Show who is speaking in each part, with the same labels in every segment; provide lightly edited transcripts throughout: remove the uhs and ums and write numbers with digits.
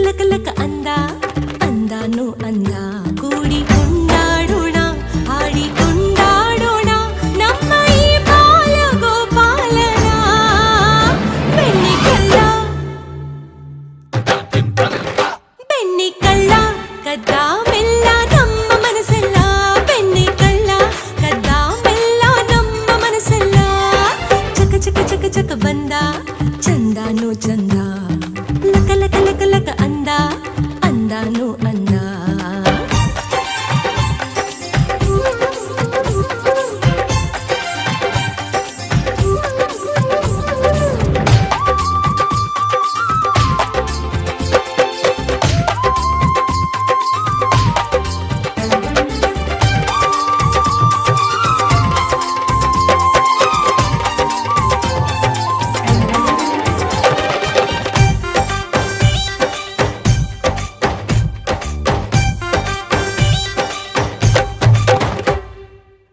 Speaker 1: ಲಕ ಲಕ ಅಂದ ಅಂದಾನು ಅಂದ ಕೂಡಿ ಕೊಂಡಾಡೋಣ ಹಾಡಿ ಕೊಂಡಾಡೋಣ ನಮ್ಮ ಈ ಬಾಲ ಗೋಪಾಲನ ಬೆಣ್ಣೆ ಕಳ್ಳ ಕದ್ದ ಮೆಲ್ಲ ನಮ್ಮ ಮನಸ್ಸೆಲ್ಲ ಬೆಣ್ಣೆ ಕಳ್ಳ ಕದ್ದ ಮೆಲ್ಲ ನಮ್ಮ ಮನಸ್ಸೆಲ್ಲ ಚಕ ಚಕ ಚಕ ಚಕ ಬಂದ ಚಂದಾನು ಚಂದ ಲಕ ಲಕ ಲಕ ಲಕ ಅಂದ ಅಂದಾನು ಅಂದ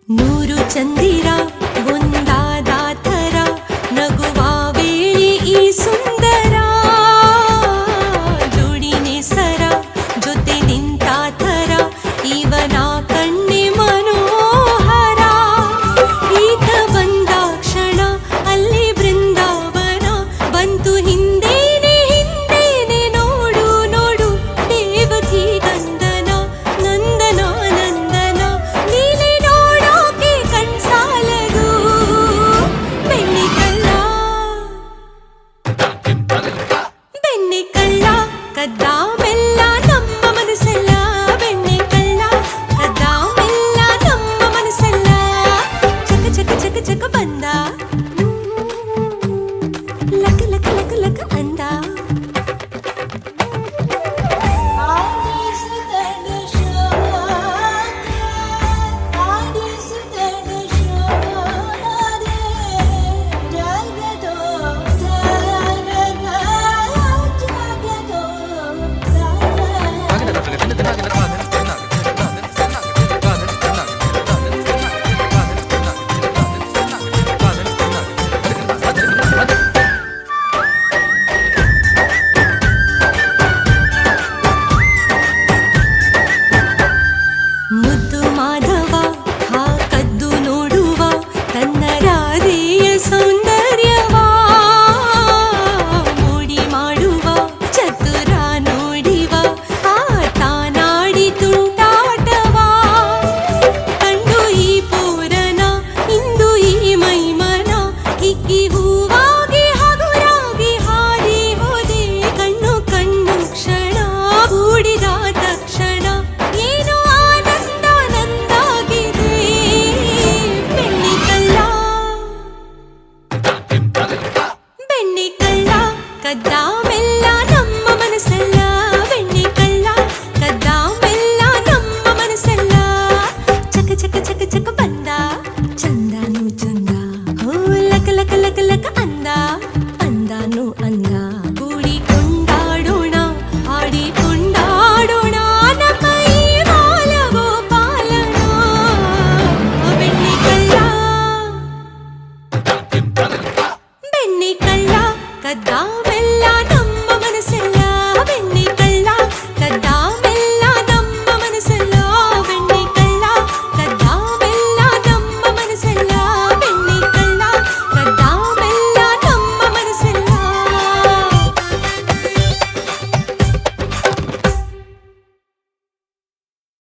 Speaker 1: ನೂರು ಚಂದಿರ ಒಂದಾದ ಥರ ನಗುವ ವೇಳೆ ಈ ಸುಂದರ ಜೋಡಿನೇ ಸರ ಜೊತೆ ನಿಂತ ಥರ ಇವನ ಕಣ್ಣೆ ಮನೋಹರ ಈತ ಬಂದ ಕ್ಷಣ ಅಲ್ಲಿ ಬೃಂದಾವನ ಬಂತು ಹಿಂದೇನೆ ಹಿಂದೇನೆ ನೋಡು ನೋಡು ದೇವಕಿ ಗಂಧನ ನಂದನ ನಂದನ ನೀನೆ ಕದ್ದ ಮೆಲ್ಲ ನಮ್ಮ ಮನಸ್ಸೆಲ್ಲ ಬೆಣ್ಣೆ ಕಳ್ಳ ಕದ್ದ ಮೆಲ್ಲ ನಮ್ಮ ಮನಸ್ಸೆಲ್ಲ ಚಕ ಚಕ ಚಕ ಚಕ ಬಂದ ಲಕ ಲಕ ಲಕ ಲಕ ಅಂದ ಮುದ್ದು ಮಾಧವ ಹಾ ಕದ್ದು ನೋಡುವ ತನ್ನ ರಾಧೆಯ ಸೌಂದರ್ಯವ ಮೋಡಿ ಮಾಡುವ ಚತುರ ನೋಡಿವ ಆಟ ನಾಡಿ ತುಂಟಾಟವ ಕಂಡು ಈ ಪೂರನ ಇಂದು ಈ ಮೈಮನ ಹಿಕ್ಕಿ ಹೂವಾಗಿ ಹಗುರಾಗಿ ಹಾರಿ ಹೋದೆ ಕಣ್ಣು ಕಣ್ಣು ಕ್ಷಣ ಕೂಡಿದ ತಕ್ಷಣ ಏನು ಬೆಣ್ಣೆ ಕಳ್ಳ ಕದ್ದ ಮೆಲ್ಲ ನಮ್ಮ ಮನಸ್ಸೆಲ್ಲ ಬೆಣ್ಣೆ ಕಳ್ಳ ಕದ್ದ ಮೆಲ್ಲ ನಮ್ಮ ಮನಸ್ಸೆಲ್ಲ ಚಕ ಚಕ ಚಕ ಚಕ ಬಂದ ಚಂದಾನು ಚಂದ ಹೋ ಲಕ ಲಕ ಲಕ ಲಕ ಅಂದ ಅಂದಾನು ಅಂದ ಕೂಡಿ ಕೊಂಡಾಡೋಣ ಹಾಡಿ ಕೊಂಡಾಡೋಣ ನಮ್ಮ ಈ ಬಾಲ ಗೋಪಾಲನ ಬೆಣ್ಣೆ ಕಳ್ಳ ಬೆಣ್ಣೆ ಕಳ್ಳ ಕದ್ದ